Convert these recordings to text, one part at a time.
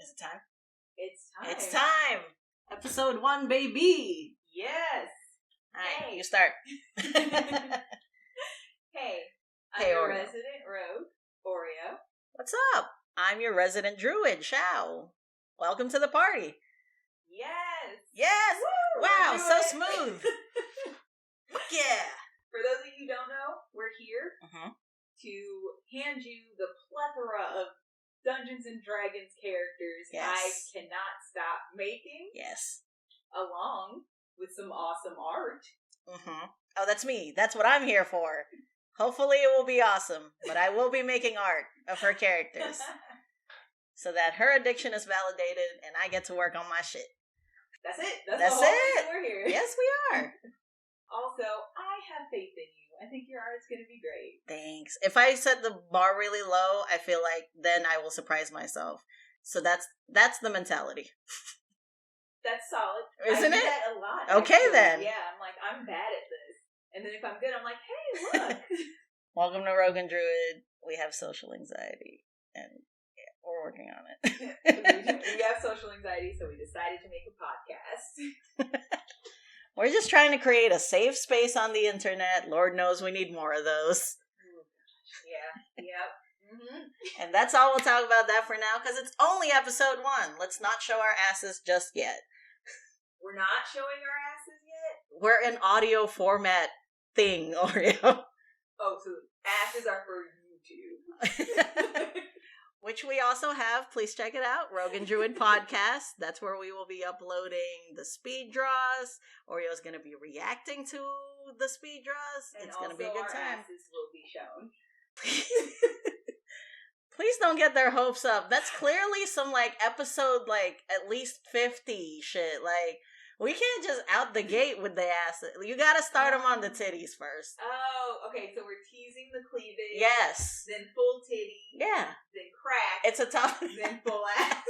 Is it time? It's time. It's time! Episode 1, baby! Yes! Alright, Hey. you start. Hey, I'm Hey, your Oreo. resident rogue, Oreo. What's up? I'm your resident druid, Shao. Welcome to the party. Yes! Yes! Woo! Wow, We're so doing it. smooth. Fuck yeah! For those of you who don't know, we're here to hand you the plethora of Dungeons and Dragons characters Yes. I cannot stop making, Yes. along with some awesome art. Oh, that's me. That's what I'm here for. Hopefully it will be awesome, but I will be making art of her characters so that her addiction is validated and I get to work on my shit. That's it. That's That's the whole it. reason we're here. Yes, we are. Also, I have faith in you. I think your art is going to be great. Thanks. If I set the bar really low, I feel like then I will surprise myself. So that's the mentality. That's solid. Isn't I do it? that a lot. Okay, actually. then. Yeah, I'm like, I'm bad at this. And then if I'm good, I'm like, hey, look. Welcome to Rogue and Druid. We have social anxiety, and yeah, we're working on it. We have social anxiety, so we decided to make a podcast. We're just trying to create a safe space on the internet. Lord knows we need more of those. Yeah, yep. And that's all we'll talk about that for now, because it's only episode 1. Let's not show our asses just yet. We're not showing our asses yet? We're an audio format thing, Oreo. Oh, so asses are for YouTube. Which we also have. Please check it out. Rogue and Druid Podcast. That's where we will be uploading the speed draws. Oreo's going to be reacting to the speed draws. And it's going to be a good our time. asses will be shown. Please don't get their hopes up. That's clearly some, episode, at least 50 shit. We can't just out the gate with the ass. You gotta start them on the titties first. Oh, okay, so we're teasing the cleavage. Yes. Then full titty. Yeah. Then crack. It's a tough... Then full ass.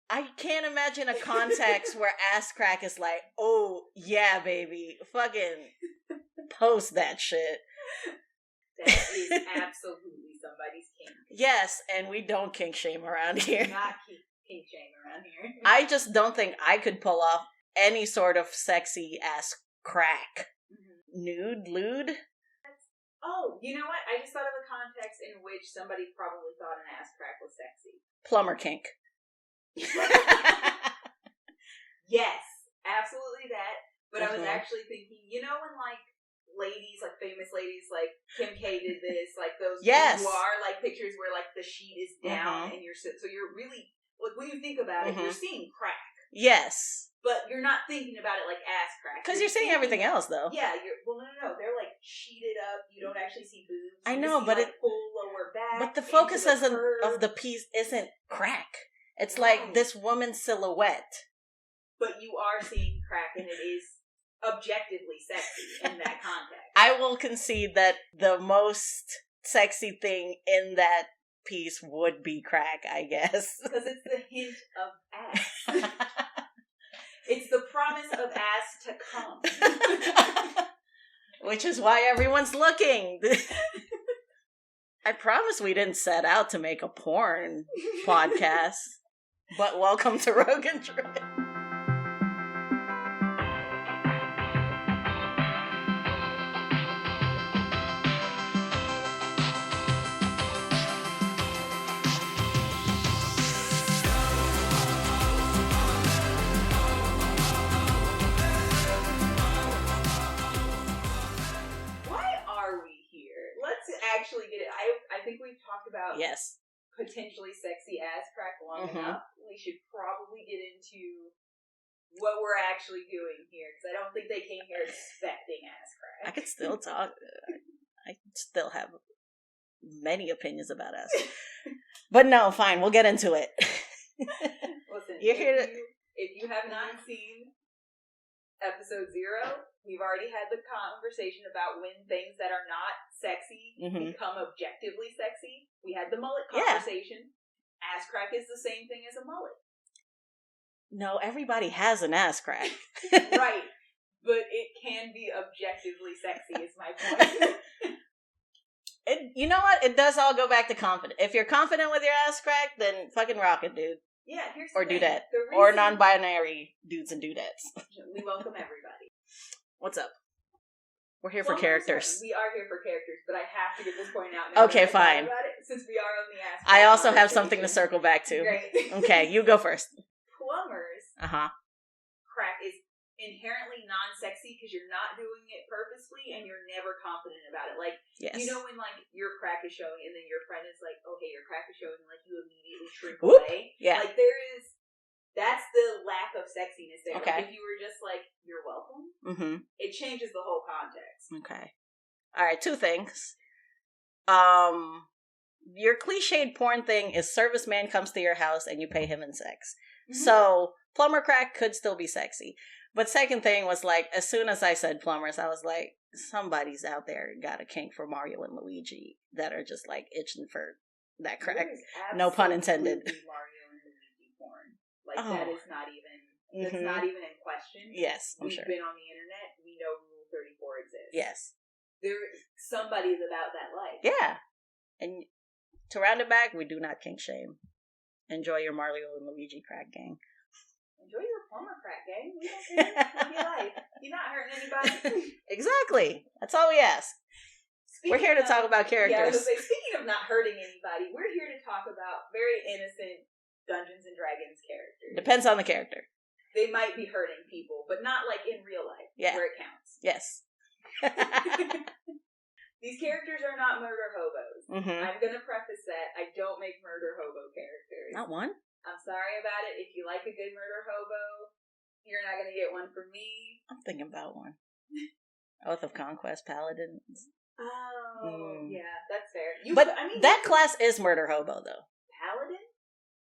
I can't imagine a context where ass crack is like, oh, yeah, baby. Fucking post that shit. That is absolutely somebody's kink. Yes, and we don't kink shame around here. Not kink shame around here. I just don't think I could pull off any sort of sexy ass crack. Nude, lewd? Oh, you know what? I just thought of a context in which somebody probably thought an ass crack was sexy. Plumber kink. Yes, absolutely that. But I was Mhm. actually thinking, when ladies, famous ladies, Kim K did this, those Yes. boudoir, pictures where, the sheet is down and you're, so you're really, when you think about it, you're seeing crack. Yes. But you're not thinking about it like ass crack. Because you're seeing everything else, though. Yeah, no. They're, sheeted up. You don't actually see boobs. I You know, see, but full lower back. But the focus into of curve. the piece isn't crack. It's Right. like this woman's silhouette. But you are seeing crack, and it is objectively sexy in that context. I will concede that the most sexy thing in that piece would be crack, I guess. Because it's the hint of ass. It's the promise of ass to come. Which is why everyone's looking. I promise we didn't set out to make a porn podcast. But welcome to Rogue and Druid. Actually get it. I think we've talked about Yes. potentially sexy ass crack long enough. We should probably get into what we're actually doing here, because I don't think they came here expecting ass crack. I could still talk. I still have many opinions about us. But no, fine, we'll get into it. Listen, You're here if you have not seen episode 0, we've already had the conversation about when things that are not sexy become objectively sexy. We had the mullet conversation. Yeah. Ass crack is the same thing as a mullet. No, everybody has an ass crack. Right. But it can be objectively sexy, is my point. You know what? It does all go back to confidence. If you're confident with your ass crack, then fucking rock it, dude. Yeah, here's the or thing. dudette. The reason... Or non-binary dudes and dudettes. We welcome everybody. What's up? We're here for characters. We are here for characters, but I have to get this point out now. Okay, fine. About it, since we are on the ass. I also have something to circle back to. Great. Okay, you go first. Plumbers. Crack is inherently non-sexy because you're not doing it purposely and you're never confident about it. Like, you know when like your crack is showing and then your friend is like, "Oh, hey, your crack is showing," and like you immediately shrink away. Yeah. Like that's the lack of sexiness there. Okay. Like, if you were just like, "You're welcome," it changes the whole context. Okay. All right, 2 things. Your cliched porn thing is serviceman comes to your house and you pay him in sex. So plumber crack could still be sexy. But second thing was like, as soon as I said plumbers, I was like, somebody's out there got a kink for Mario and Luigi that are just like itching for that crack. No pun intended. Mario and Luigi porn. Like that is not even. It's not even in question. Yes, I'm sure. We've been on the internet. We know Rule 34 exists. Yes. Somebody's about that life. Yeah. And to round it back, we do not kink shame. Enjoy your Mario and Luigi crack gang. Enjoy your plumber crack gang. We don't care. Live your life. You're not hurting anybody. Exactly. That's all we ask. We're here to talk about characters. Yeah, I was gonna say, speaking of not hurting anybody, we're here to talk about very innocent Dungeons and Dragons characters. Depends on the character. They might be hurting people, but not like in real life, where it counts. Yes. These characters are not murder hobos. I'm going to preface that I don't make murder hobo characters. Not one? I'm sorry about it. If you like a good murder hobo, you're not going to get one from me. I'm thinking about one. Oath of Conquest Paladins. Oh, yeah, that's fair. That class is murder hobo, though. Paladin?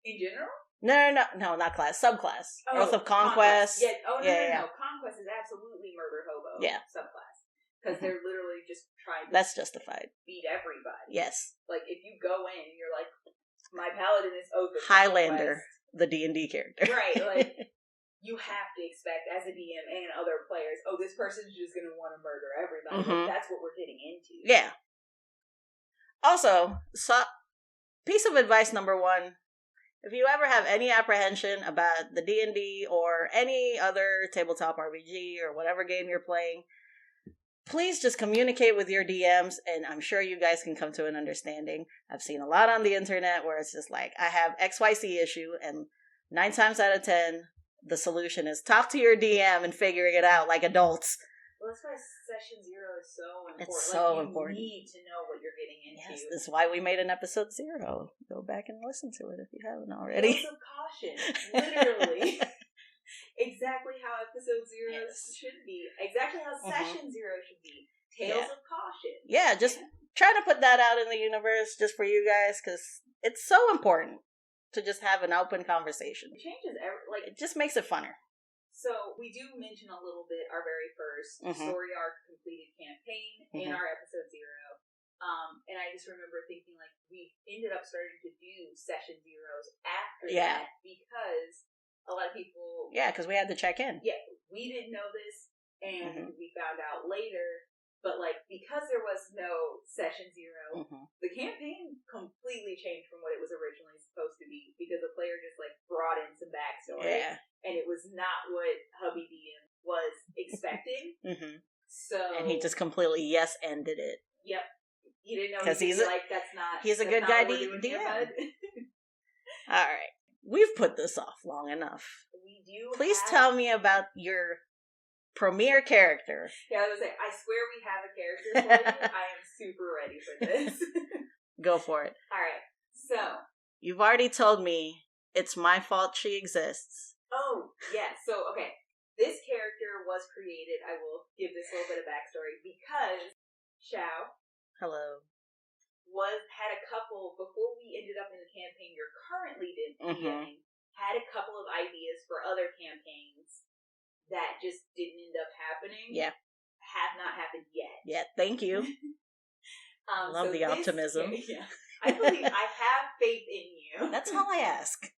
In general? No, not class. Subclass. Oath of Conquest. Yeah. Oh, no. Conquest is absolutely murder hobo. Yeah. Subclass. Because they're literally just trying to... That's justified. ...beat everybody. Yes. Like, if you go in and you're like, my paladin is Oath of Highlander, Conquest. The D&D character. Right, like, you have to expect, as a DM and other players, this person's just going to want to murder everybody. Like, that's what we're getting into. Yeah. Also, piece of advice number 1, if you ever have any apprehension about the D&D or any other tabletop RPG or whatever game you're playing, please just communicate with your DMs, and I'm sure you guys can come to an understanding. I've seen a lot on the internet where it's just like, I have XYZ issue, and 9 times out of 10, the solution is talk to your DM and figuring it out like adults. Well, that's why session 0 is so important. It's so important. You need to know what you're getting into. Yes, this is why we made an episode 0. Go back and listen to it if you haven't already. Tales of caution, literally. Exactly how episode 0 should be. Exactly how session 0 should be. Tales of caution. Yeah, just trying to put that out in the universe just for you guys, because it's so important to just have an open conversation. It changes it just makes it funner. So we do mention a little bit our very first story arc completed campaign in our episode 0. And I just remember thinking, like, we ended up starting to do session 0s after that because a lot of people... Yeah, because we had to check in. Yeah, we didn't know this, and we found out later. But, like, because there was no session 0, the campaign completely changed from what it was originally supposed to be because the player just, like, brought in some backstory. Yeah. And it was not what Hubby DM was expecting. So... And he just completely ended it. Yep. He didn't know because he's that's not... He's a good guy DM. All right. We've put this off long enough. We do. Please tell me about your premier character. Yeah, I was like, I swear we have a character for you. I am super ready for this. Go for it. All right. So. You've already told me it's my fault she exists. Oh, yeah. So, okay. This character was created, I will give this little bit of backstory, because Xiao. Hello. Had a couple, before we ended up in the campaign you're currently DMing, had a couple of ideas for other campaigns that just didn't end up happening. Yeah. Have not happened yet. Yeah, thank you. Love the optimism. Yeah. I have faith in you. That's all I ask.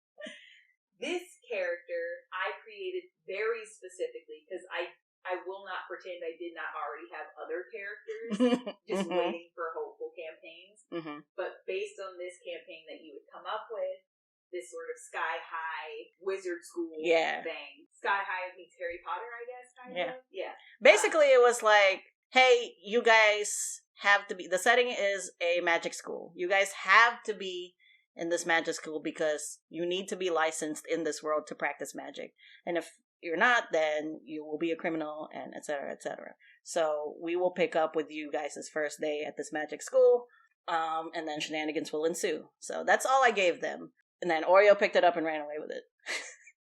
This character I created very specifically because I I will not pretend I did not already have other characters just waiting for hopeful campaigns. But based on this campaign that you would come up with, this sort of sky-high wizard school thing. Sky-high meets Harry Potter, I guess, kind of? Yeah. Basically, it was like, hey, you guys have to be... The setting is a magic school. You guys have to be in this magic school because you need to be licensed in this world to practice magic. And if you're not, then you will be a criminal, and et cetera, et cetera. So we will pick up with you guys' first day at this magic school, and then shenanigans will ensue. So that's all I gave them. And then Oreo picked it up and ran away with it.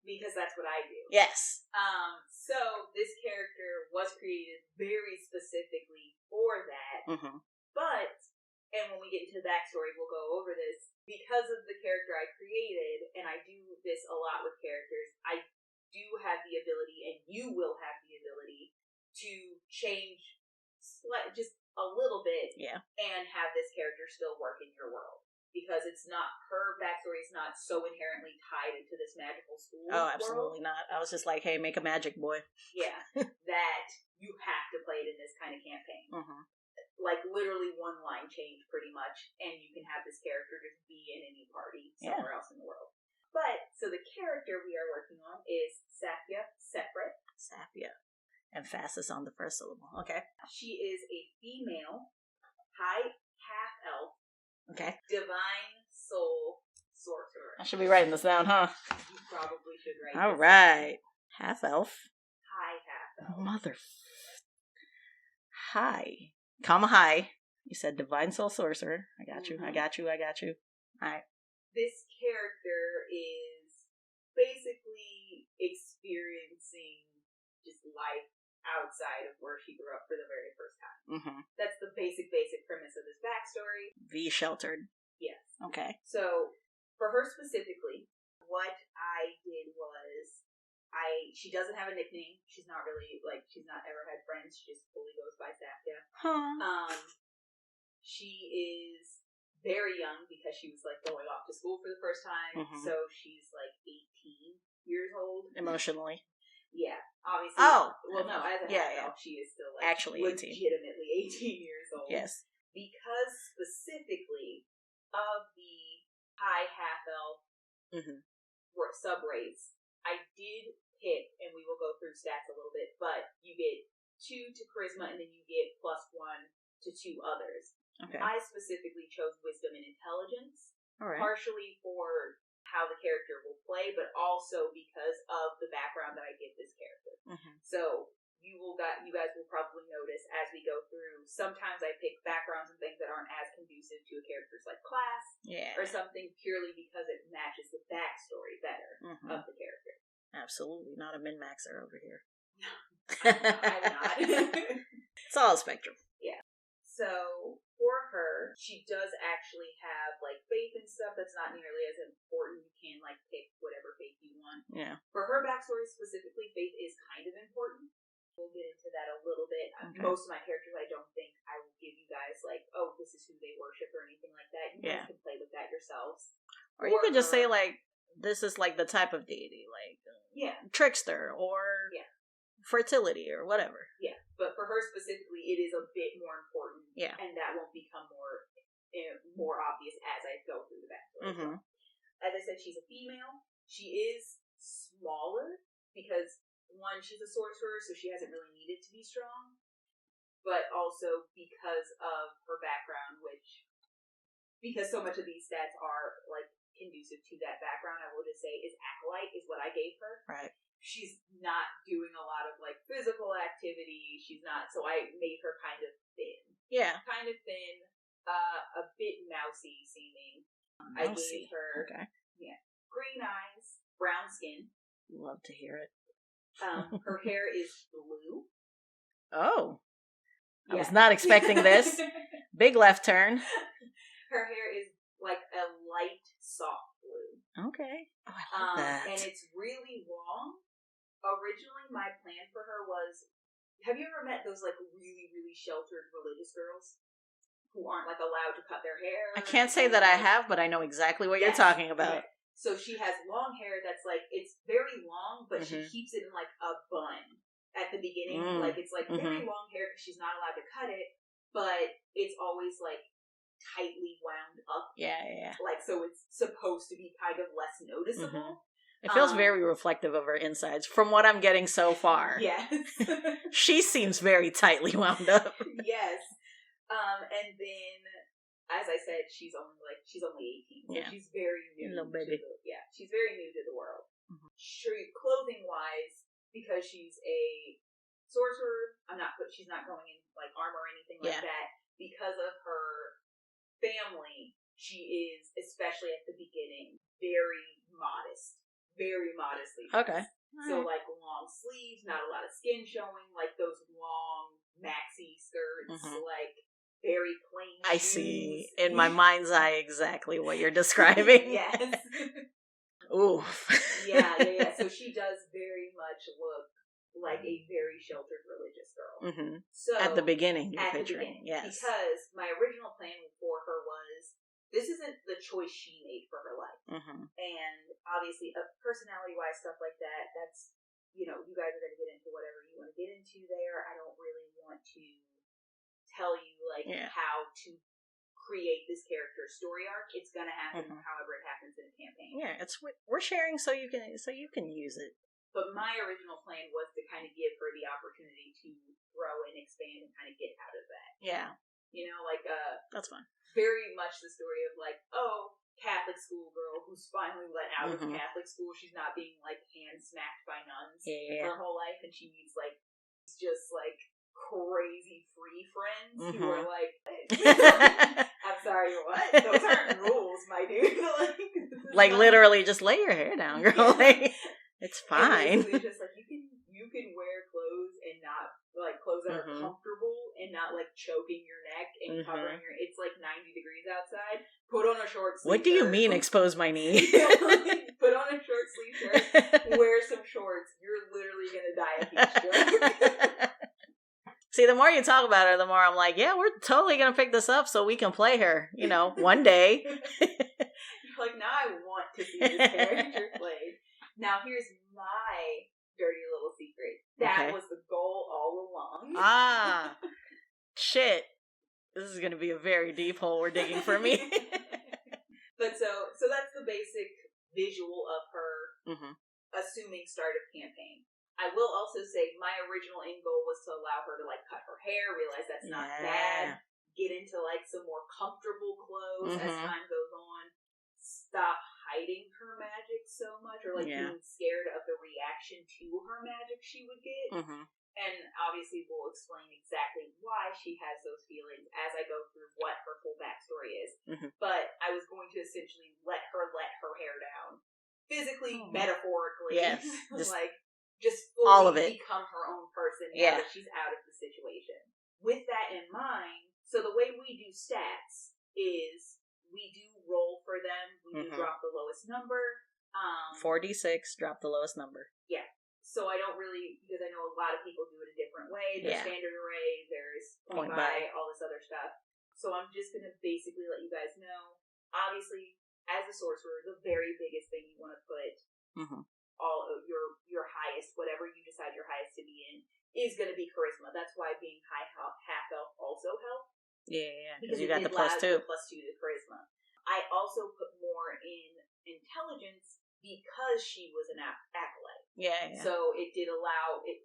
Because that's what I do. Yes. So this character was created very specifically for that. But, and when we get into the backstory, we'll go over this. Because of the character I created, and I do this a lot with characters, I do have the ability, and you will have the ability, to change just a little bit and have this character still work in your world. Because it's not, her backstory is not so inherently tied into this magical school Oh, absolutely not. I was just like, hey, make a magic boy. Yeah. That you have to play it in this kind of campaign. Like, literally one line change, pretty much, and you can have this character just be in any party somewhere else in the world. But, so the character we are working on is Safiya Sepret. Safiya. Emphasis on the first syllable. Okay. She is a female, high half-elf, divine soul sorcerer. I should be writing this down, huh? You probably should write All right. Half-elf. High half-elf. Mother... High. Comma high. You said divine soul sorcerer. I got you. I got you. All right. This character is basically experiencing just life outside of where she grew up for the very first time. That's the basic premise of this backstory. V sheltered. Yes. Okay. So, for her specifically, what I did was, she doesn't have a nickname. She's not really, she's not ever had friends. She just fully goes by Safiya. She is very young because she was, going off to school for the first time. So, she's, 18 years old. Emotionally. Yeah, obviously. Oh! Well, no, as a half-elf, she is still, actually 18. Legitimately 18 years old. Yes. Because, specifically, of the high half-elf sub-race, I did pick, and we will go through stats a little bit, but you get 2 to charisma, and then you get +1 to 2 others. Okay. I specifically chose wisdom and intelligence, partially for how the character will play, but also because of the background that I give this character. So you guys will probably notice as we go through, sometimes I pick backgrounds and things that aren't as conducive to a character's class, or something purely because it matches the backstory better of the character. Absolutely, not a min-maxer over here. No, I'm not. It's all a spectrum. Yeah. So, for her, she does actually have, faith and stuff that's not nearly as important. You can, pick whatever faith you want. Yeah. For her backstory specifically, faith is kind of important. We'll get into that a little bit. Most of my characters, I don't think I will give you guys, oh, this is who they worship or anything like that. You guys can play with that yourselves. Or you could just say, this is, the type of deity, trickster, or fertility, or whatever. Yeah, but for her specifically, it is a bit more important. Yeah. And that won't become more obvious as I go through the backstory. As I said, she's a female. She is smaller because, one, she's a sorcerer, so she hasn't really needed to be strong. But also because of her background, because so much of these stats are, conducive to that background, I will just say, is Acolyte is what I gave her. Right. She's not doing a lot of, physical activity. She's not, so I made her kind of thin. Yeah. Kind of thin, a bit mousy seeming. Mousy. I gave her green eyes, brown skin. Love to hear it. Her hair is blue. Oh. I was not expecting this. Big left turn. Her hair is a light, soft blue. Okay. Oh, I love that. And it's really long. Originally, my plan for her was, have you ever met those, really, really sheltered religious girls who aren't, allowed to cut their hair? I can't say that I have, but I know exactly what you're talking about. Right. So she has long hair that's, it's very long, but she keeps it in, a bun at the beginning. Like, it's like very long hair because she's not allowed to cut it, but it's always like tightly wound up. Yeah. Like, so it's supposed to be kind of less noticeable. It feels very reflective of her insides from what I'm getting so far. Yes. She seems very tightly wound up. Yes. And then, as I said, she's only 18. So she's very new. Little baby. She's very new to the world. Clothing wise, because she's a sorcerer, she's not going in like armor or anything like that. Because of her family, she is, especially at the beginning, very modest. Very modestly dressed. Okay. So, like, long sleeves, not a lot of skin showing, like those long maxi skirts, like, very plain I shoes. see in my mind's eye exactly what you're describing. Yes. Ooh. Yeah. So she does very much look like a very sheltered religious girl. So at the beginning, you're picturing. Yes. Because my original plan for her was, this isn't the choice she made for her life. And obviously, personality-wise, stuff like that, that's, you guys are going to get into whatever you want to get into there. I don't really want to tell you, like, how to create this character's story arc. It's going to happen however it happens in a campaign. Yeah, we're sharing so you can use it. But my original plan was to kind of give her the opportunity to grow and expand and kind of get out of that. Yeah. That's fun. Very much the story of, like, Catholic schoolgirl who's finally let out of Catholic school. She's not being, like, hand-smacked by nuns her whole life, and she needs, like, just, like, crazy free friends who are, like, I'm sorry, what? Those aren't rules, my dude. Like, literally, just lay your hair down, girl. Like, it's fine. It's just, like, you can wear clothes and not, like, clothes that are comfortable and not, like, choking your neck and covering your... It's, like, 90 degrees outside. Put on a short sleeve What do you mean, expose my knee? Put on a short sleeve shirt, wear some shorts. You're literally going to die of heat stroke. See, the more you talk about her, the more I'm like, yeah, we're totally going to pick this up so we can play her, one day. You're like, now I want to see this character played. Now, here's my dirty little secret. That was the goal all along. Shit. This is going to be a very deep hole we're digging for me. But so that's the basic visual of her assuming start of campaign. I will also say my original end goal was to allow her to, like, cut her hair, realize that's not bad, get into, like, some more comfortable clothes as time goes on, stop hiding her magic so much, or, like, being scared of the reaction to her magic she would get. And obviously we'll explain exactly why she has those feelings as I go through what her full backstory is. But I was going to essentially let her hair down. Physically, metaphorically. Yes. Just fully all of it. Become her own person now that she's out of the situation. With that in mind, so the way we do stats is we do roll for them. We do drop the lowest number. 4d6, drop the lowest number. Yeah. So I don't really, because I know a lot of people do it a different way. There's standard array, there's point by, all this other stuff. So I'm just going to basically let you guys know, obviously, as a sorcerer, the very biggest thing you want to put all of your highest, whatever you decide your highest to be in, is going to be charisma. That's why being half elf also helps. Yeah. Because you got the +2. +2 to charisma. I also put more in intelligence because she was an acolyte. Yeah. So it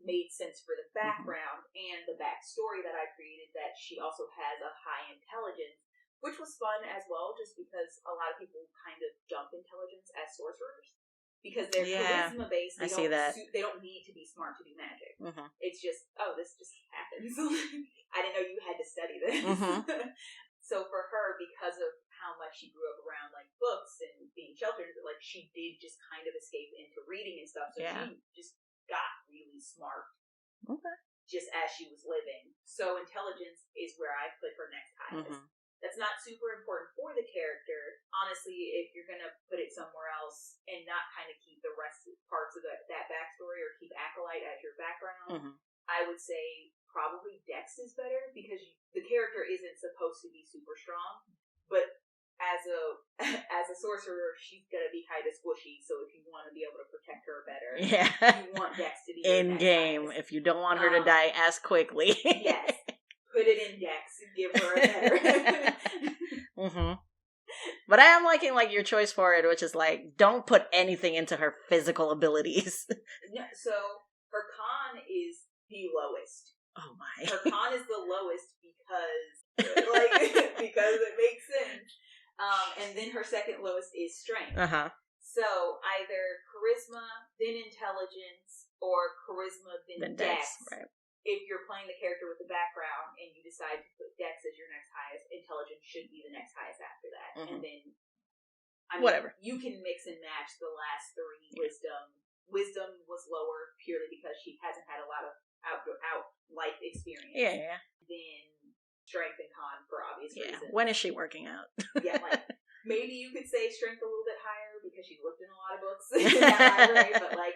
made sense for the background and the backstory that I created that she also has a high intelligence, which was fun as well, just because a lot of people kind of dump intelligence as sorcerers. Because they're charisma based, they don't need to be smart to do magic. It's just, this just happens. I didn't know you had to study this. So for her, because of how much she grew up around, like, books and being sheltered, like, she did just kind of escape into reading and stuff. So she just got really smart. Just as she was living. So intelligence is where I put her next highest. That's not super important for the character. Honestly, if you're going to put it somewhere else and not kind of keep the rest of parts of that backstory or keep Acolyte as your background, I would say probably Dex is better because the character isn't supposed to be super strong. But as a sorcerer, she's gonna be kind of squishy. So if you want to be able to protect her better, you want Dex to be in game. If you don't want her to die as quickly, yes, put it in Dex and give her a better. Mm-hmm. But I am liking like your choice for it, which is like don't put anything into her physical abilities. No, so her con is the lowest. Oh my! Her con is the lowest because because it makes sense. And then her second lowest is strength. So either charisma, then intelligence, or charisma, then Dex. Right. If you're playing the character with the background and you decide to put Dex as your next highest, intelligence should be the next highest after that. And then, whatever. You can mix and match the last three. Wisdom was lower purely because she hasn't had a lot of out life experience. Yeah. Then strength and con for obvious reasons. When is she working out? Like maybe you could say strength a little bit higher because she's looked in a lot of books in that library, but like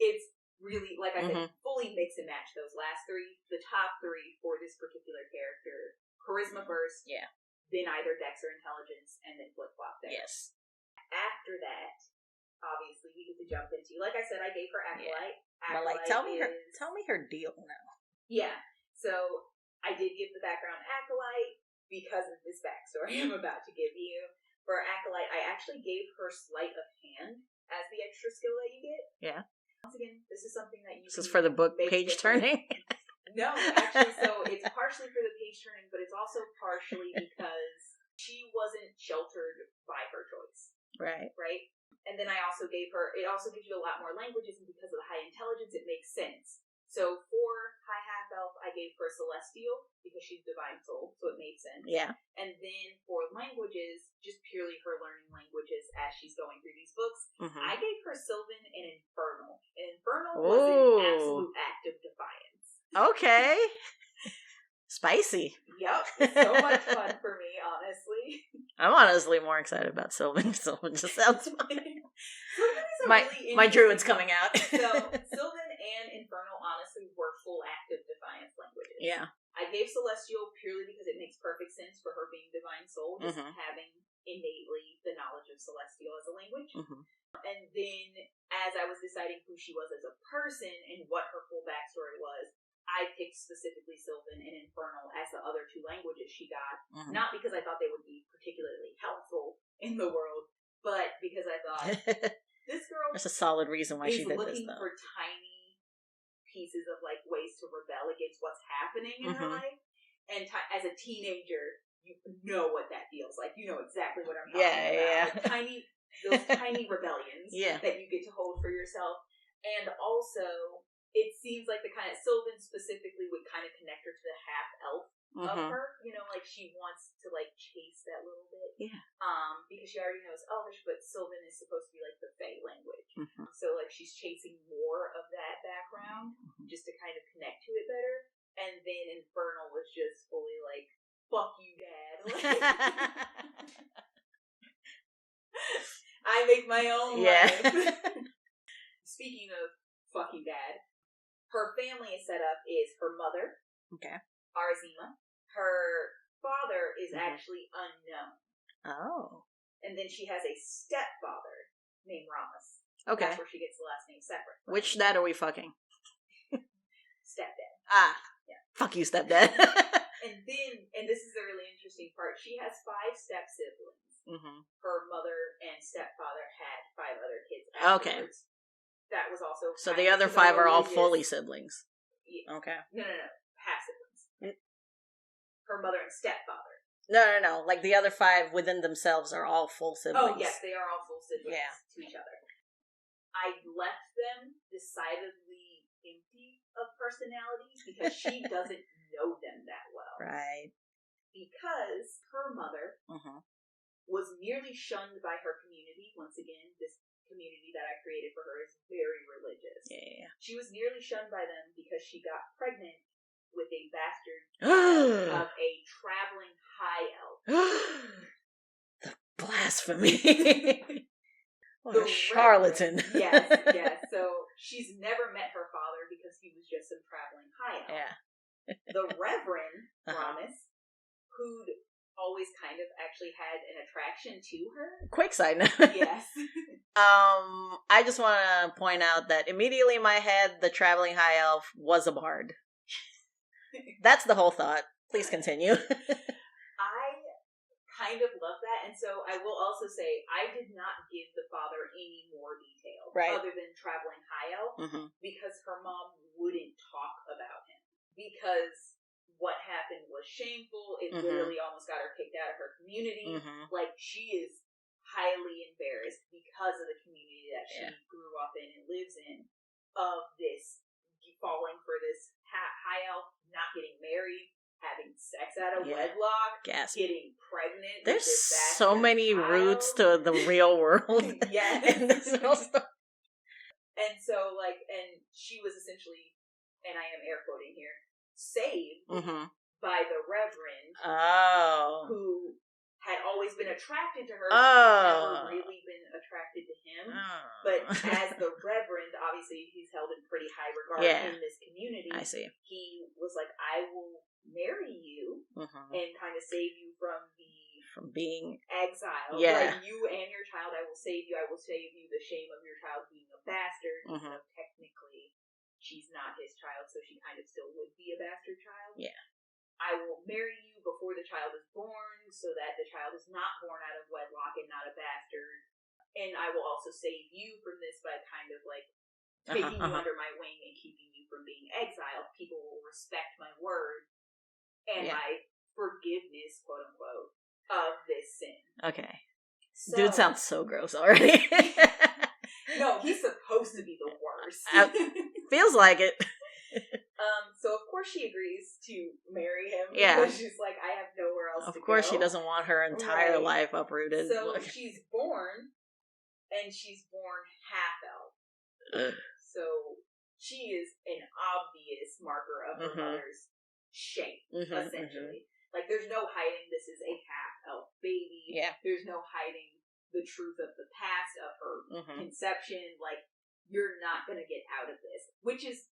it's really, like I said, fully mix and match those last three. The top three for this particular character: charisma first, then either Dex or intelligence, and then flip flop there. Yes. After that, obviously we get to jump into, like I said, I gave her Acolyte. But like, tell me her deal now. Yeah. So I did give the background Acolyte because of this backstory I'm about to give you. For Acolyte, I actually gave her Sleight of Hand as the extra skill that you get. Yeah. Once again, this is something that you This is for the book page turning? No, actually, so it's partially for the page turning, but it's also partially because she wasn't sheltered by her choice. Right. Right? And then I also gave her, it also gives you a lot more languages, and because of the high intelligence, it makes sense. So for High Half Elf, I gave her Celestial, because she's Divine Soul, so it made sense. Yeah. And then for languages, just purely her learning languages as she's going through these books, I gave her Sylvan and Infernal. And Infernal was an absolute act of defiance. Okay. Spicy. Yep. So much fun for me, honestly. I'm honestly more excited about Sylvan. Sylvan just sounds fun. My druid's coming out. So, Sylvan and Infernal, honestly, were full active defiance languages. Yeah. I gave Celestial purely because it makes perfect sense for her being Divine Soul, just having innately the knowledge of Celestial as a language. And then, as I was deciding who she was as a person and what her full backstory was, I picked specifically Sylvan and Infernal as the other two languages she got. Not because I thought they would be particularly helpful in the world, but because I thought, this girl There's a solid reason why she did this, though. Is looking for tiny pieces of, like, ways to rebel against what's happening in her life. And as a teenager, you know what that feels like. You know exactly what I'm talking about. Like, those tiny rebellions that you get to hold for yourself. And also, it seems like the kind of Sylvan specifically would kind of connect her to the half elf of her. You know, like she wants to like chase that little bit. Yeah. Because she already knows Elvish, but Sylvan is supposed to be like the Fae language. So like she's chasing more of that background just to kind of connect to it better. And then Infernal was just fully like, fuck you, Dad. Like, I make my own life. Speaking of fuck you, Dad. Her family is set up is her mother, Arzima. Her father is actually unknown. Oh. And then she has a stepfather named Ramus. Okay. That's where she gets the last name Sepret. Which dad are we fucking? Stepdad. Yeah. Fuck you, stepdad. and this is a really interesting part, she has 5 step-siblings. Her mother and stepfather had 5 other kids afterwards. Okay. That was also... So the other 5 are all fully siblings. Yeah. Okay. No. Half siblings. Her mother and stepfather. No. Like the other 5 within themselves are all full siblings. Oh, yes, they are all full siblings to each other. I left them decidedly empty of personalities because she doesn't know them that well. Right. Because her mother was nearly shunned by her community. Once again, this community that I created for her is very religious. Yeah. She was nearly shunned by them because she got pregnant with a bastard of a traveling high elf. The blasphemy. What a charlatan. Yes. So she's never met her father because he was just some traveling high elf. Yeah. The Reverend Ramus, who'd always kind of actually had an attraction to her. Quick side note. Yes. I just want to point out that immediately in my head, the traveling high elf was a bard. That's the whole thought. Please continue. I kind of love that, and so I will also say I did not give the father any more detail other than traveling high elf because her mom wouldn't talk about him because what happened was shameful. It literally almost got her kicked out of her community. Like, she is highly embarrassed because of the community that she grew up in and lives in, of this falling for this high elf, not getting married, having sex out of wedlock, getting pregnant. There's so many roots to the real world. Yes. And so, like, and she was essentially, and I am air quoting here, saved by the Reverend, who had always been attracted to her. Never really been attracted to him. But as the Reverend, obviously he's held in pretty high regard in this community. I see. He was like, I will marry you and kind of save you from being exiled. Like, you and your child, I will save you. I will save you the shame of your child being a bastard. Even though technically she's not his child, so she kind of still would be a bastard child. Yeah. I will marry you before the child is born, so that the child is not born out of wedlock and not a bastard. And I will also save you from this by kind of like taking you under my wing and keeping you from being exiled. People will respect my word and my forgiveness, quote unquote, of this sin. Okay. So, dude sounds so gross already. No, he's supposed to be the worst. Feels like it. So of course she agrees to marry him. Yeah. Because she's like, I have nowhere else to go. Of course she doesn't want her entire life uprooted. So she's born, and she's born half-elf. So she is an obvious marker of her mother's shame, essentially. Like, there's no hiding this is a half-elf baby. Yeah. There's no hiding the truth of the past of her conception. Like, you're not going to get out of this. Which is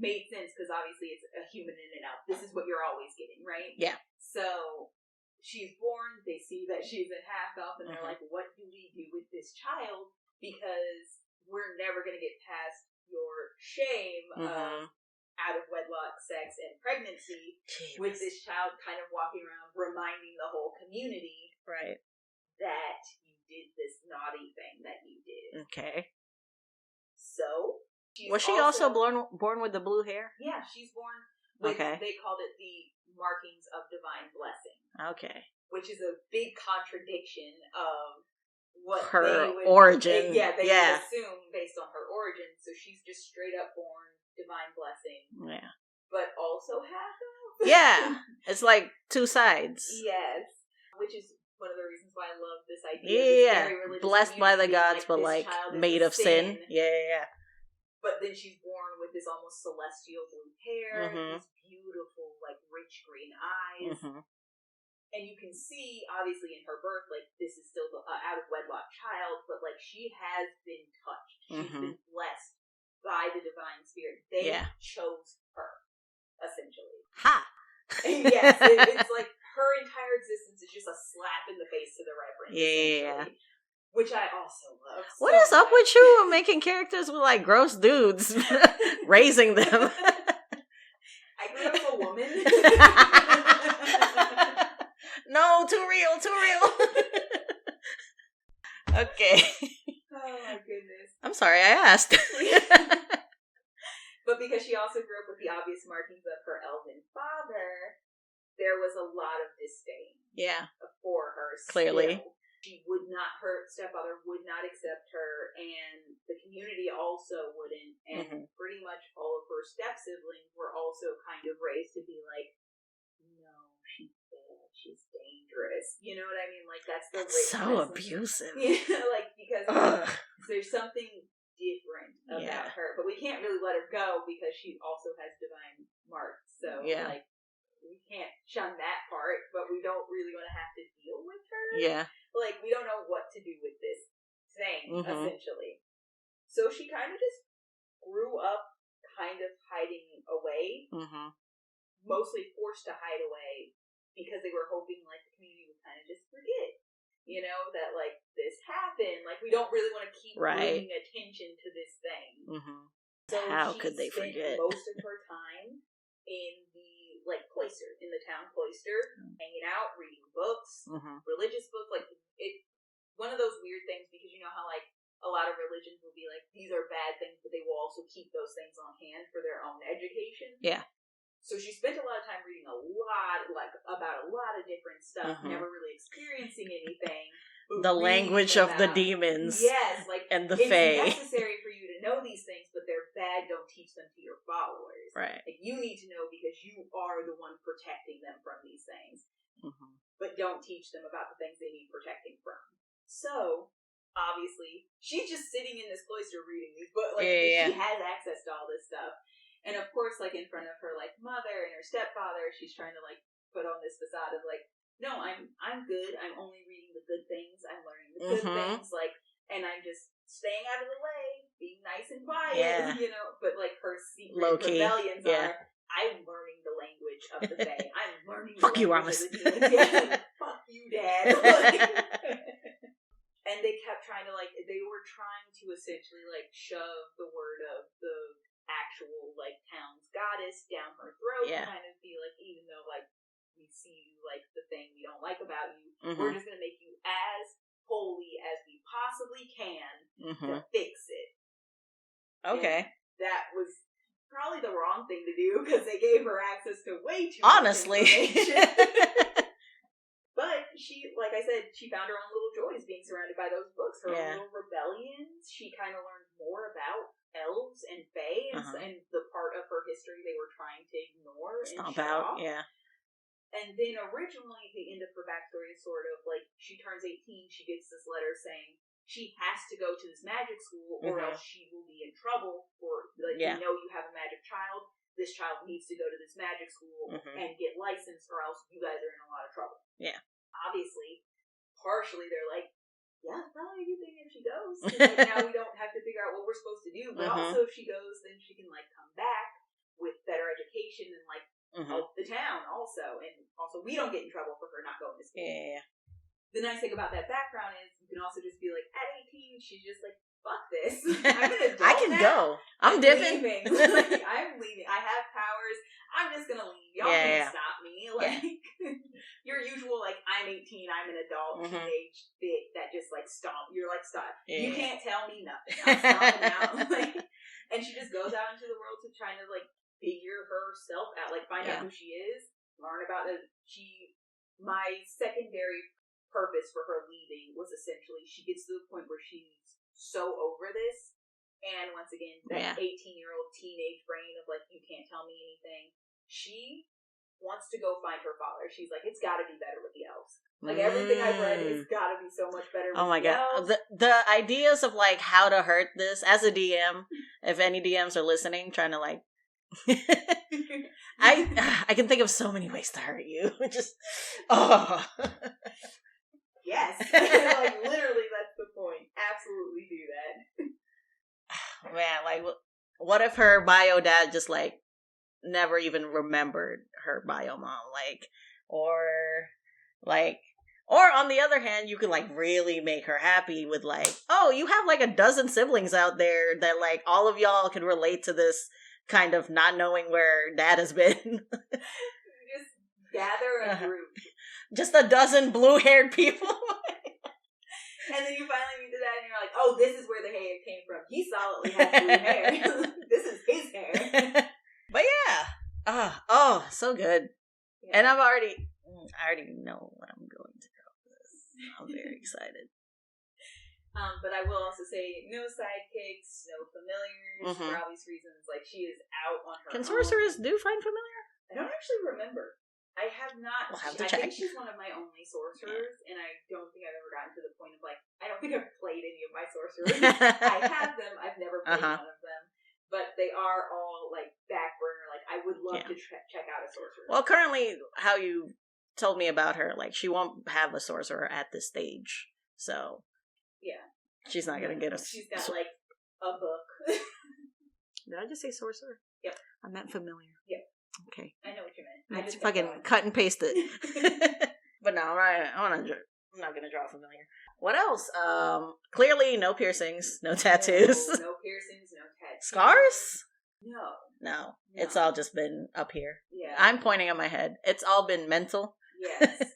made sense, because obviously it's a human in and out. This is what you're always getting, right? Yeah. So she's born, they see that she's a half-elf, and they're like, what do we do with this child? Because we're never going to get past your shame of out-of-wedlock sex and pregnancy with this child kind of walking around reminding the whole community that you did this naughty thing that you did. Okay. So was she also born with the blue hair? Yeah, she's born with, they called it the markings of divine blessing. Okay. Which is a big contradiction of what her origin. They would assume based on her origin. So she's just straight up born divine blessing. Yeah. But also half-elf. Yeah. It's like two sides. Yes. Which is one of the reasons why I love this idea. Yeah. Blessed by the gods, but like made of sin. Yeah. But then she's born with this almost celestial blue hair, these beautiful, like, rich green eyes. And you can see, obviously, in her birth, like, this is still the out-of-wedlock child, but, like, she has been touched. She's been blessed by the divine spirit. They chose her, essentially. Ha! Yes, it's like her entire existence is just a slap in the face to the Reverend. Yeah. Which I also love. What is up with you making characters with, like, gross dudes? Raising them. I grew up a woman. No, too real. Okay. Oh my goodness. I'm sorry I asked. But because she also grew up with the obvious markings of her elven father, there was a lot of disdain. Yeah. For her. Clearly. Still. Her stepfather would not accept her, and the community also wouldn't, and pretty much all of her step-siblings were also kind of raised to be like, no, she's bad, she's dangerous. You know what I mean? Like, that's so abusive. Yeah, like, because there's something different about her, but we can't really let her go because she also has divine marks, so, like, we can't shun that part, but we don't really want to have to deal with her. Yeah. Like, we don't know what to do with this thing, essentially. So she kind of just grew up kind of hiding away. Mostly forced to hide away because they were hoping, like, the community would kind of just forget, you know, that, like, this happened. Like, we don't really want to keep bringing attention to this thing. Mm-hmm. So how she could they spent forget? most of her time in the, like, cloister, in the town cloister, hanging out, reading books, religious books. Like, it's one of those weird things, because you know how, like, a lot of religions will be like, these are bad things, but they will also keep those things on hand for their own education. Yeah. So she spent a lot of time reading about a lot of different stuff, never really experiencing anything. The language of the demons. Yes, like, and the it's fae. necessary for you to know these things, but they're bad. Don't teach them to your followers. Right. Like, you need to know because you are the one protecting them from these things. But don't teach them about the things they need protecting from. So, obviously, she's just sitting in this cloister reading these books. Like, she has access to all this stuff. And of course, like, in front of her, like, mother and her stepfather, she's trying to, like, put on this facade of, like, no, I'm good. I'm only reading the good things. I'm learning the good things. Like, and I'm just staying out of the way, being nice and quiet, you know. But, like, her secret rebellions are, I'm learning the language of the fae. I'm learning the language of the demons. Fuck you, Dad. And they kept trying to, like, they were trying to essentially, like, shove the word of the actual, like, town's goddess down her throat, kind of be like, even though, like, we see you like the thing we don't like about you, we're just gonna make you as holy as we possibly can to fix it. Okay. And that was probably the wrong thing to do, because they gave her access to way too much information. But she, like I said, she found her own little joys being surrounded by those books, her own little rebellions. She kind of learned more about elves and fae and the part of her history they were trying to ignore and stomp shut out. off. And then originally, the end of her backstory is sort of like, she turns 18, she gets this letter saying she has to go to this magic school or else she will be in trouble. Or, like, we know you have a magic child. This child needs to go to this magic school and get licensed, or else you guys are in a lot of trouble. Yeah. Obviously, partially they're like, yeah, it's probably a good thing if she goes. Like, now we don't have to figure out what we're supposed to do. But also, if she goes, then she can, like, come back with better education and, like, help the town also. And also, we don't get in trouble for her not going to school. Yeah. The nice thing about that background is you can also just be like, at 18, she's just like, fuck this. I'm an adult I can now. go. I'm dipping. Like, I'm leaving. I have powers. I'm just gonna leave. Y'all can't stop me. Like, your usual, like, I'm 18, I'm an adult, teenage bit that just, like, stomp. You're like, stop. Yeah. You can't tell me nothing. I'm stomping out. Like, and she just goes out into the world to try to, like, figure herself out. Like, find out who she is. Learn about it. My secondary purpose for her leaving was essentially she gets to the point where she's so over this, and once again, that 18-year-old teenage brain of, like, you can't tell me anything. She wants to go find her father. She's like, it's got to be better with the elves. Like, everything I've read, it's got to be so much better with the elves. The ideas of, like, how to hurt this, as a DM, if any DMs are listening, trying to, like, I can think of so many ways to hurt you. Just, Yes. Like, literally, that's the point. Absolutely do that. Man, like, what if her bio dad just, like, never even remembered her bio mom? Like, or on the other hand, you could, like, really make her happy with, like, oh, you have, like, a dozen siblings out there that, like, all of y'all can relate to this kind of not knowing where dad has been. Just gather a group. Just a dozen blue-haired people. And then you finally meet the dad and you're like, oh, this is where the hair came from. He solidly has blue hair. This is his hair. But yeah. So good. Yeah. And I already know what I'm going to go with this. I'm very excited. But I will also say, no sidekicks, no familiars, for obvious reasons. Like, she is out on her own. Can sorcerers do find familiar? I don't actually remember. I have not. I think she's one of my only sorcerers, and I don't think I've ever gotten to the point of, like, I don't think I've played any of my sorcerers. I have them. I've never played one of them. But they are all, like, back burner. Like, I would love to check out a sorcerer. Well, currently, how you told me about her, like, she won't have a sorcerer at this stage. So, yeah. She's not going to get a... She's got, like, a book. Did I just say sorcerer? Yep. I meant familiar. Yep. Okay. I know what you meant. I just fucking cut and paste it. But no, I'm not gonna draw familiar. What else? Clearly no piercings, no tattoos. No piercings, no tattoos. Scars? No. It's all just been up here. Yeah. I'm pointing at my head. It's all been mental. Yes.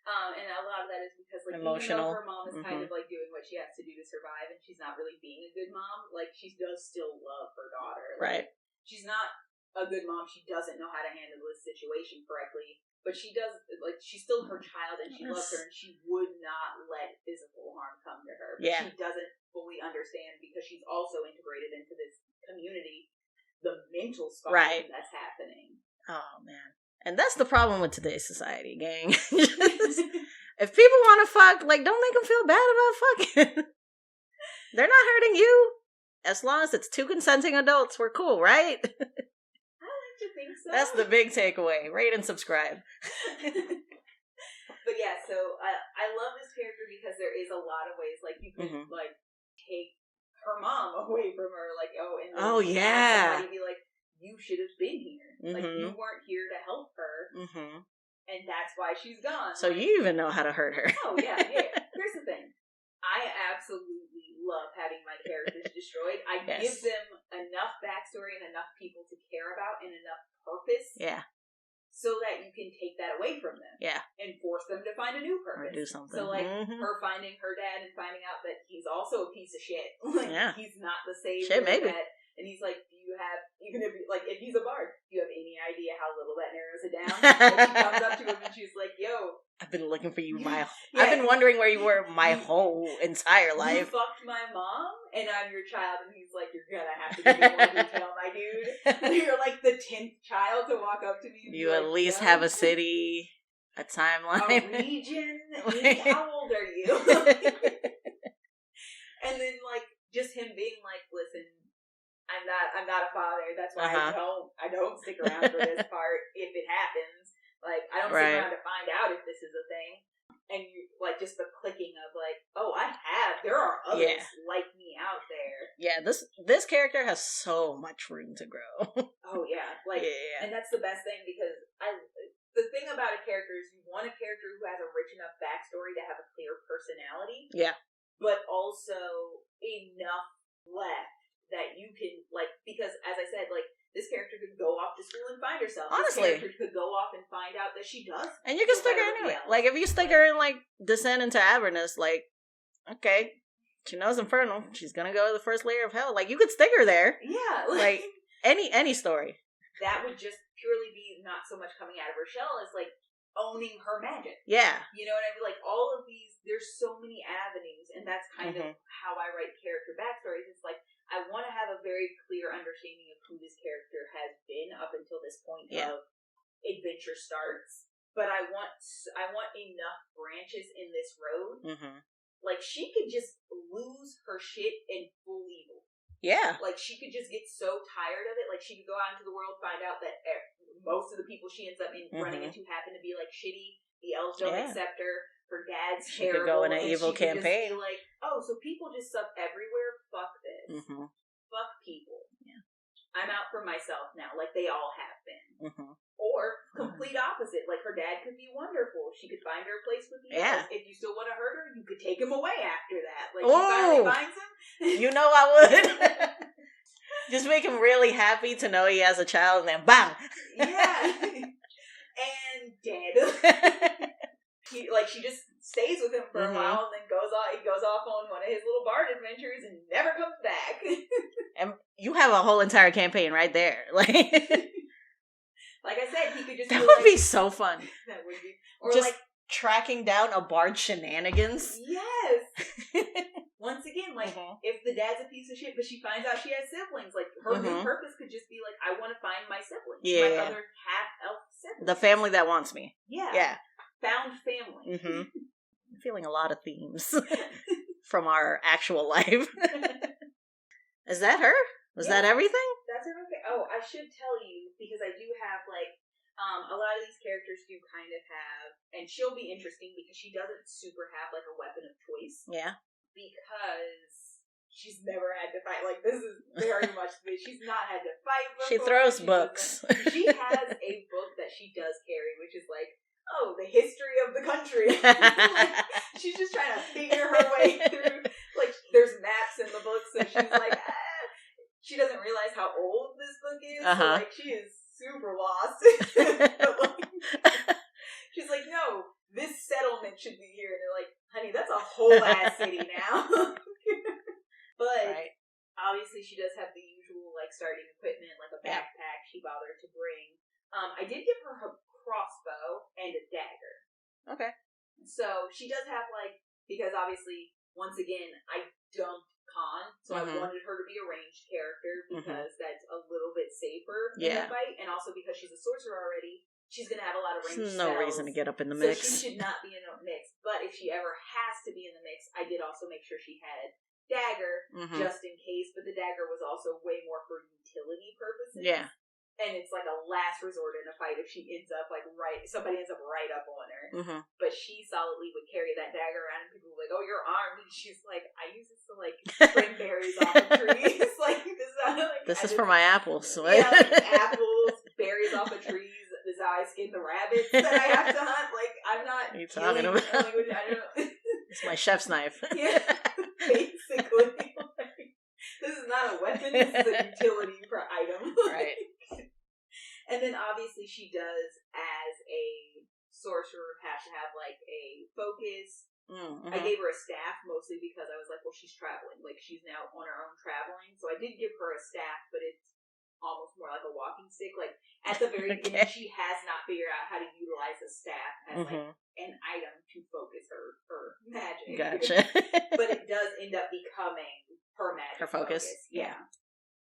And a lot of that is because, like, emotional. Even though her mom is kind of, like, doing what she has to do to survive, and she's not really being a good mom, like, she does still love her daughter. Like, right. She's not a good mom. She doesn't know how to handle this situation correctly. But she does, like, she's still her child, and she loves her, and she would not let physical harm come to her. But she doesn't fully understand, because she's also integrated into this community, the mental scarring that's happening. Oh, man. And that's the problem with today's society, gang. If people want to fuck, like, don't make them feel bad about fucking. They're not hurting you. As long as it's two consenting adults, we're cool, right? I like to think so. That's the big takeaway. Rate and subscribe. But yeah, so I love this character because there is a lot of ways, like, you could, like, take her mom away from her, like, and somebody be like, you should have been here. Like, you weren't here to help her. And that's why she's gone. So like, you even know how to hurt her. Oh, yeah. Here's the thing. I absolutely love having my characters destroyed. I give them enough backstory and enough people to care about and enough purpose. Yeah. So that you can take that away from them. Yeah. And force them to find a new purpose. Or do something. So, like, her finding her dad and finding out that he's also a piece of shit. Like, he's not the same. Shit, maybe. Dad. And he's like, do you have, even if, like, if he's a bard, do you have any idea how little that narrows it down? And she comes up to him and she's like, yo. I've been looking for you I've been wondering where you were my whole entire life. You fucked my mom, and I'm your child. And he's like, you're gonna have to give me more detail, my dude. And you're like the 10th child to walk up to me and you at least have a city, a timeline. A region? How old are you? And then, like, just him being like, listen, I'm not a father. That's why I don't stick around for this part if it happens. Like, I don't stick around to find out if this is a thing. And you, like, just the clicking of, like, there are others like me out there. Yeah, this character has so much room to grow. Oh yeah, like, and that's the best thing, because the thing about a character is you want a character who has a rich enough backstory to have a clear personality. Yeah. But also enough left that you can, like, because as I said, like, this character could go off to school and find herself. Honestly. This character could go off and find out that she does. And you can stick her anyway. Like, if you stick her in, like, Descent into Avernus, like, okay, she knows Infernal. She's gonna go to the first layer of hell. Like, you could stick her there. Yeah. Like, any story. That would just purely be not so much coming out of her shell as, like, owning her magic. Yeah. You know what I mean? Like, all of these, there's so many avenues, and that's kind of how I write character backstories. It's like, I want to have a very clear understanding of who this character has been up until this point of adventure starts, but I want enough branches in this road. Like, she could just lose her shit in full evil. Yeah. Like, she could just get so tired of it. Like, she could go out into the world, find out that most of the people she ends up running into happen to be, like, shitty. The elves don't accept her. Her dad's she terrible. Could go in an evil campaign. Just be like, oh, so people just suck everywhere? Fuck this. Fuck people. Yeah. I'm out for myself now, like they all have been. Or complete opposite. Like, her dad could be wonderful. She could find her a place with the elves. If you still want to hurt her, you could take him away after that. Like, she finally finds him. You know I would. Just make him really happy to know he has a child, and then bang! Yeah. And dead. She just stays with him for a while, and then he goes off on one of his little bard adventures and never comes back. And you have a whole entire campaign right there. Like I said, he could just that would be so fun. That would be. Or just like tracking down a bard's shenanigans. Yes. Once again, like, if the dad's a piece of shit, but she finds out she has siblings, like, her new purpose could just be like, I want to find my siblings. Yeah. My other half-elf siblings. The family that wants me. Yeah. Yeah. Found family. I'm feeling a lot of themes from our actual life. Is that her? Was that everything? That's everything. Oh, I should tell you, because I do have, like, a lot of these characters do kind of have, and she'll be interesting because she doesn't super have, like, a weapon of choice. Yeah. Because she's never had to fight. Like, this is very much, she's not had to fight before. She throws books. She has a book that she does carry, which is like, oh, the history of the country. Like, she's just trying to figure her way through. Like, there's maps in the book, so she's like, she doesn't realize how old this book is. So, like, she is super lost. But, like, she's like, no, this settlement should be here. And they're like, honey, that's a whole ass city now. But obviously she does have the usual, like, starting equipment, like a backpack she bothered to bring. I did give her crossbow and a dagger. Okay. So she does have, like, because obviously, once again, I dumped Khan, so I wanted her to be a ranged character because that's a little bit safer in the fight, and also because she's a sorcerer already, she's going to have a lot of ranged spells. No reason to get up in the mix. So she should not be in the mix, but if she ever has to be in the mix, I did also make sure she had dagger, just in case, but the dagger was also way more for utility purposes. Yeah. And it's like a last resort in a fight if she ends up, like, somebody ends up right up on her. But she solidly would carry that dagger around, and people were like, oh, you're armed. And she's like, I use this to, like, trim berries off of trees. Like, this is for my apples. Yeah, like, apples, berries off of trees. This is how I skin the rabbits that I have to hunt. Like, I'm not. What are you talking about? I don't know. It's my chef's knife. Yeah, basically. This is not a weapon. This is a utility for item. Right. And then obviously she does, as a sorcerer, have to have, like, a focus. I gave her a staff mostly because I was like, well, she's traveling. Like, she's now on her own traveling. So I did give her a staff, but it's almost more like a walking stick. Like, at the very beginning, she has not figured out how to utilize a staff as, like, an item to focus her magic. Gotcha. But it does end up becoming her magic. Her focus. Yeah.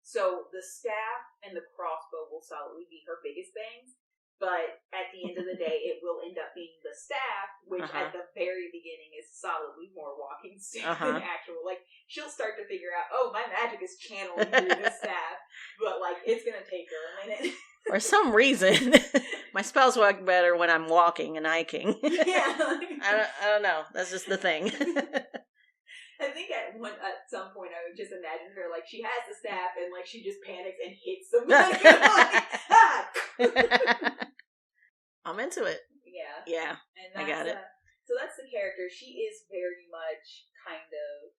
So the staff and the crossbow will solidly be her biggest things, but at the end of the day, it will end up being the staff, which at the very beginning is solidly more walking stick than actual. Like, she'll start to figure out, oh, my magic is channeling through the staff, but, like, it's gonna take her a minute. For some reason, my spells work better when I'm walking and hiking. Yeah. I don't know. That's just the thing. I think at some point I would just imagine her, like, she has the staff and, like, she just panics and hits somebody. I'm into it. Yeah. Yeah. And I got it. So that's the character. She is very much kind of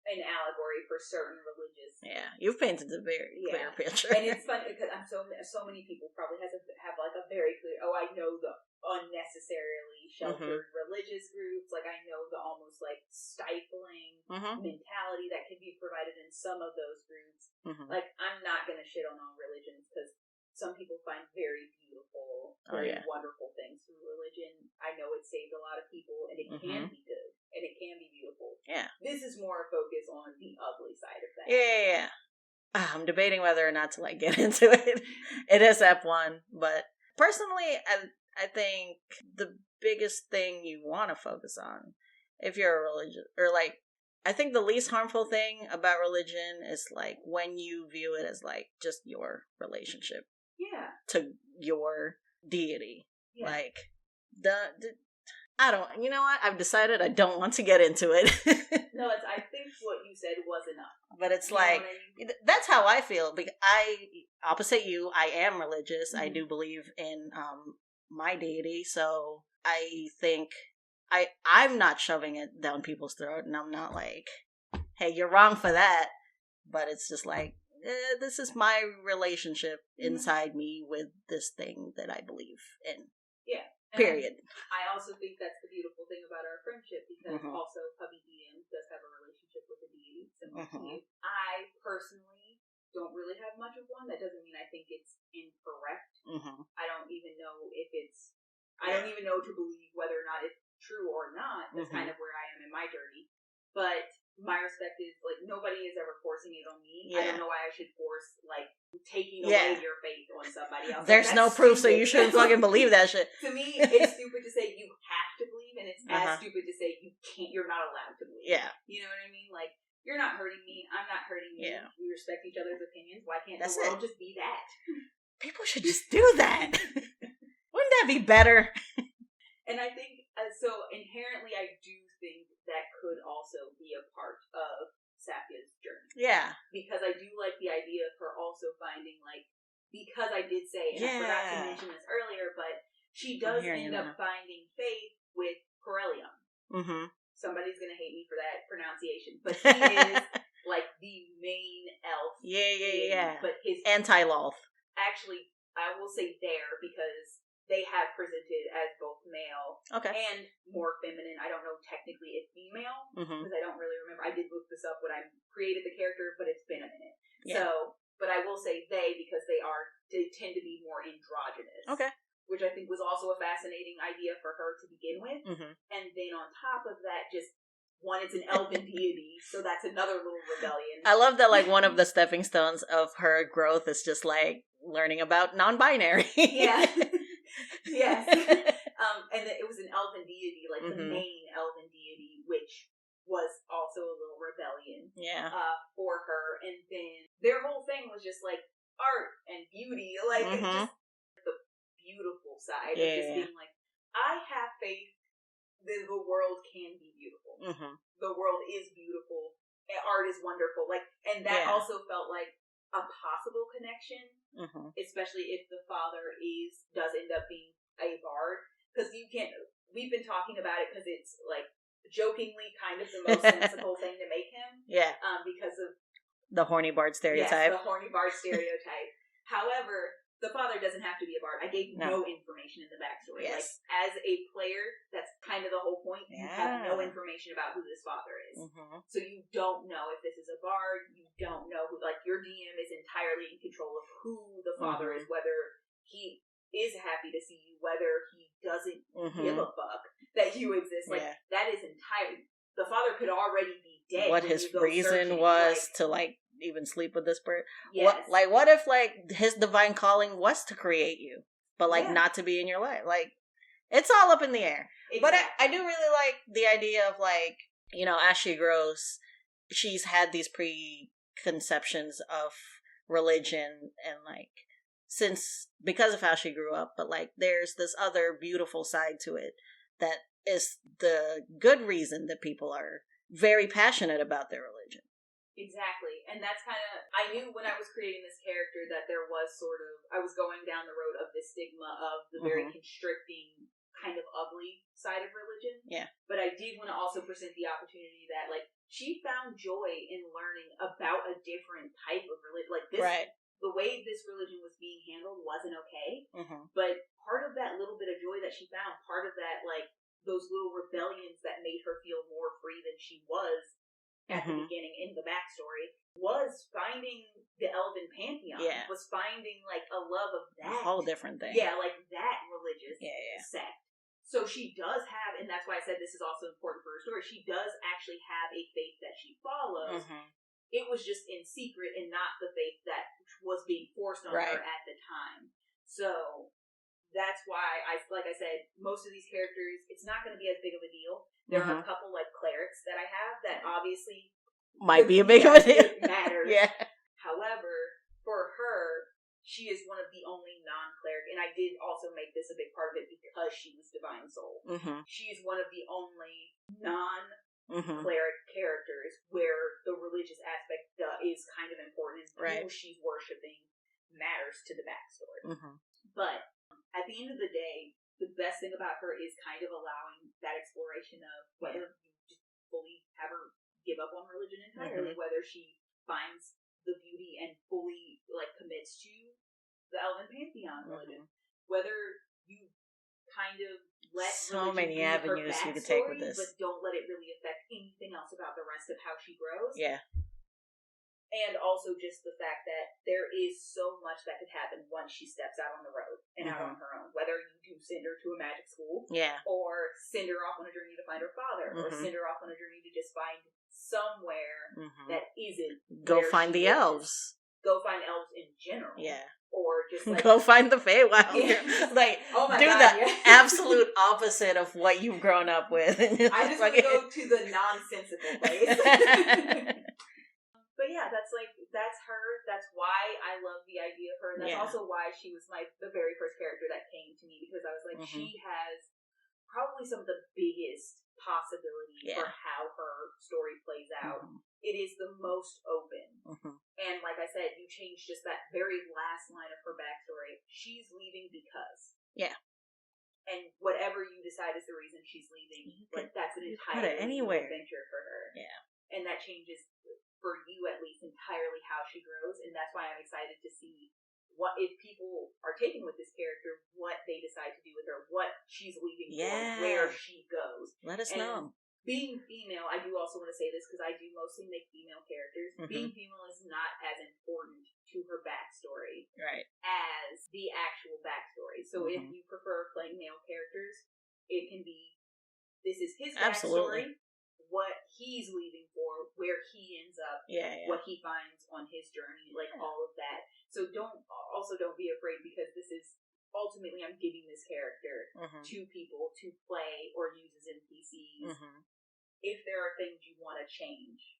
an allegory for certain religious. Yeah. You've painted a very clear picture. And it's funny because so many people probably have like a very clear, oh, I know the unnecessarily sheltered religious groups. Like, I know the almost, like, stifling mentality that can be provided in some of those groups. Like, I'm not going to shit on all religions because some people find very beautiful, very wonderful things through religion. I know it saved a lot of people, and it can be good, and it can be beautiful. Yeah. This is more a focus on the ugly side of that. Yeah. I'm debating whether or not to, like, get into it. It is F1, but personally, I think the biggest thing you want to focus on, if you're a religion, or, like, I think the least harmful thing about religion is, like, when you view it as, like, just your relationship to your deity. Yeah. Like, I don't, you know what? I've decided I don't want to get into it. No, I think what you said was enough. But it's like, that's how I feel. Because opposite you, I am religious. I do believe in my deity. So I think I'm not shoving it down people's throat. And I'm not like, hey, you're wrong for that. But it's just like, this is my relationship inside me with this thing that I believe in. Yeah. Period. I also think that's the beautiful thing about our friendship, because also Hubby DM does have a relationship with the deity, similar to you. I personally don't really have much of one. That doesn't mean I think it's incorrect. I don't even know if it's, I don't even know to believe whether or not it's true or not. That's kind of where I am in my journey. But my respect is, like, nobody is ever forcing it on me. I don't know why I should force, like, taking away your faith on somebody else. There's no proof, so you shouldn't fucking believe that shit. To me, it's stupid to say you have to believe, and it's as stupid to say you can't, you're not allowed to believe. Yeah. You know what I mean? Like, you're not hurting me, I'm not hurting you. Yeah. We respect each other's opinions. Why can't the world just be that? People should just do that. Wouldn't that be better? And I think, so inherently, I do think that could also be a part of Safiya's Yeah. Because I do like the idea of her also finding, like, because I did say, and I forgot to mention this earlier, but she does end up finding faith with Corellium. Mm-hmm. Somebody's going to hate me for that pronunciation, but he is, like, the main elf. Yeah. But his... Anti-Lolth. Actually, I will say there, because they have presented as both male and more feminine. I don't know technically if female, because I don't really remember. I did look this up when I created the character, but it's been a minute. Yeah. So, but I will say they, because they tend to be more androgynous. Okay. Which I think was also a fascinating idea for her to begin with. Mm-hmm. And then on top of that, just one, it's an elven deity, so that's another little rebellion. I love that, like, one of the stepping stones of her growth is just, like, learning about non-binary. Yeah. Yes. And it was an elven deity, like the main elven deity, which was also a little rebellion for her. And then their whole thing was just, like, art and beauty, like, just the beautiful side of just being like, I have faith that the world can be beautiful. Mm-hmm. The world is beautiful. And art is wonderful. Like, and that also felt like a possible connection, especially if the father does end up being a bard. Because we've been talking about it because it's, like, jokingly kind of the most sensible thing to make him. Yeah. Because of the horny bard stereotype. Yes, the horny bard stereotype. However, the father doesn't have to be a bard. I gave no information in the backstory. Yes. Like, as a player, that's kind of the whole point. You have no information about who this father is. Mm-hmm. So you don't know if this is a bard. You don't know who, like, your DM is entirely in control of who the father is, whether he is happy to see you, whether he doesn't give a fuck that you exist. Like, that is entirely, the father could already be dead. What his reason was to, like, even sleep with this bird. Yes. What if, like, his divine calling was to create you, but, like, not to be in your life? Like, it's all up in the air. Exactly. But I do really like the idea of, like, you know, as she grows, she's had these preconceptions of religion and, like, because of how she grew up, but, like, there's this other beautiful side to it that is the good reason that people are very passionate about their religion. Exactly. And that's kind of, I knew when I was creating this character that there was sort of, I was going down the road of this stigma of the very constricting, kind of ugly side of religion. Yeah. But I did want to also present the opportunity that, like, she found joy in learning about a different type of religion. Like, this, the way this religion was being handled wasn't okay. Mm-hmm. But part of that little bit of joy that she found, part of that, like, those little rebellions that made her feel more free than she was at the beginning in the backstory, was finding the Elven Pantheon. Yeah. Was finding, like, a love of that. A whole different thing. Yeah, like that religious sect. So she does have, and that's why I said this is also important for her story, she does actually have a faith that she follows. Mm-hmm. It was just in secret and not the faith that was being forced on her at the time. So that's why, like I said, most of these characters, it's not going to be as big of a deal. There are a couple, like, clerics that I have that obviously might be a big of a deal. It matters. However, for her, she is one of the only non-cleric, and I did also make this a big part of it because she was Divine Soul. Mm-hmm. She's one of the only non-cleric characters where the religious aspect is kind of important. Who she's worshiping matters to the backstory. Mm-hmm. But at the end of the day, the best thing about her is kind of allowing that exploration of whether you just fully have her give up on religion entirely, whether she finds the beauty and fully, like, commits to the Elven Pantheon religion, whether you kind of let so many avenues you could take with this, but don't let it really affect anything else about the rest of how she grows. Yeah. And also just the fact that there is so much that could happen once she steps out on the road and out on her own. Whether you do send her to a magic school, or send her off on a journey to find her father, or send her off on a journey to just find somewhere that isn't. Go find the elves. Go find elves in general. Yeah. Or just, like, go find the Feywild. Yeah. Like, absolute opposite of what you've grown up with. I just want to go to the nonsensical place. But yeah, that's her. That's why I love the idea of her. And that's also why she was the very first character that came to me, because I was like, she has probably some of the biggest possibilities for how her story plays out. It is the most open. And like I said, you change just that very last line of her backstory. She's leaving because. Yeah. And whatever you decide is the reason she's leaving, like that's an entirely new adventure for her. Yeah. And that changes, for you at least, entirely how she grows. And that's why I'm excited to see what, if people are taking with this character, what they decide to do with her, what she's leaving for, where she goes. Let us know. Being female, I do also want to say this because I do mostly make female characters. Being female is not as important to her backstory as the actual backstory. So if you prefer playing male characters, it can be, this is his backstory, what he's leaving for, where he ends up, what he finds on his journey, like all of that. So don't be afraid, because this is ultimately, I'm giving this character to people to play or use as NPCs. If there are things you want to change,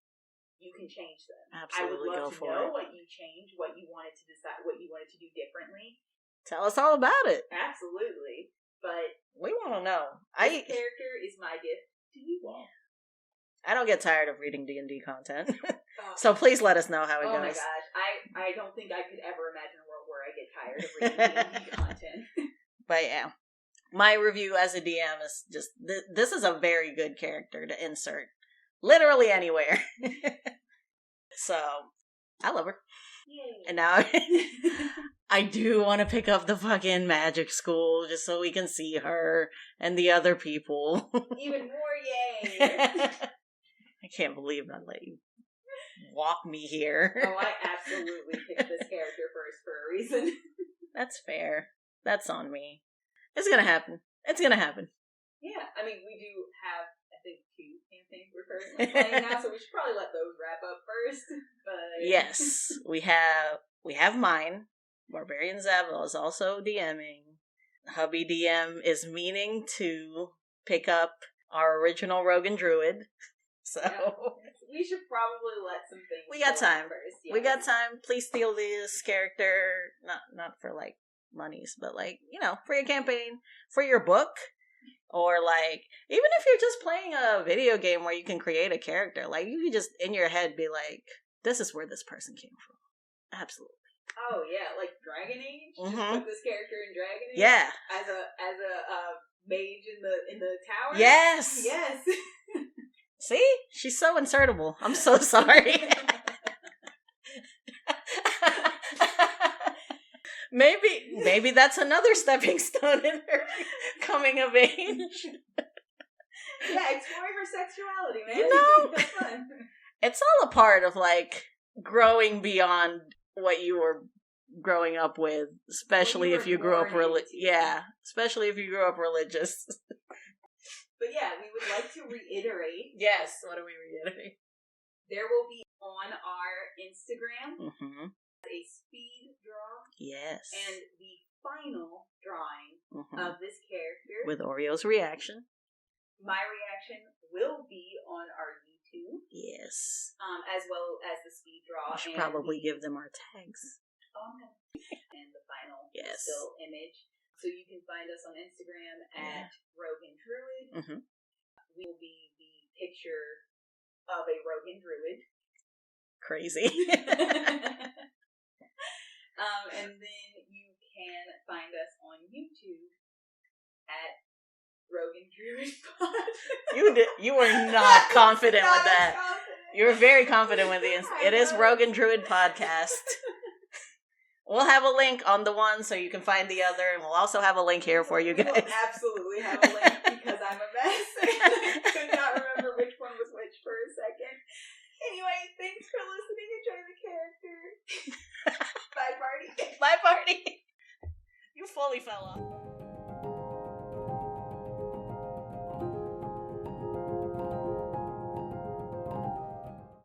you can change them. Absolutely. I would love to know what you changed, what you wanted to decide, what you wanted to do differently. Tell us all about it. Absolutely. But we want to know. This character is my gift to you all. I don't get tired of reading D&D content. So please let us know how it goes. Oh my gosh. I don't think I could ever imagine a world where I get tired of reading D&D content. But yeah. My review as a DM is just, this is a very good character to insert literally anywhere. So, I love her. Yay. And now I do want to pick up the fucking magic school just so we can see her and the other people. Even more yay. I can't believe I let you walk me here. Oh, I absolutely picked this character first for a reason. That's fair. That's on me. It's gonna happen. It's gonna happen. Yeah, I mean, we do have, I think, 2 campaigns we're currently playing now, so we should probably let those wrap up first. But yes, we have mine. Barbarian Zabel is also DMing. Hubby DM is meaning to pick up our original Rogue and Druid. So we should probably let some things. We got time. First. Yeah. We got time. Please steal this character, not for like monies, but like, you know, for your campaign, for your book, or like even if you're just playing a video game where you can create a character, like you can just in your head be like, this is where this person came from. Absolutely. Oh yeah, like Dragon Age. Just put this character in Dragon Age. Yeah. As a mage in the tower. Yes. Yes. See, she's so insertable. I'm so sorry. Maybe that's another stepping stone in her coming of age. Yeah, exploring her sexuality, man. You know, that's fun. It's all a part of like growing beyond what you were growing up with, especially if you grew up especially if you grew up religious. But yeah, we would like to reiterate. Yes, what do we reiterate? There will be on our Instagram a speed draw. Yes. And the final drawing of this character. With Oreo's reaction. My reaction will be on our YouTube. Yes. As well as the speed draw. We should probably give them our tags. And the final still image. So you can find us on Instagram at Rogue and Druid. We will be the picture of a Rogue and Druid. Crazy. And then you can find us on YouTube at Rogue and Druid Pod. You were not confident with that. You were very confident with the it is Rogue and Druid Podcast. We'll have a link on the one so you can find the other, and we'll also have a link here for you guys. We'll absolutely have a link because I'm a mess. I could not remember which one was which for a second. Anyway, thanks for listening. Enjoy the character. Bye, party. Bye, party. You fully fell off.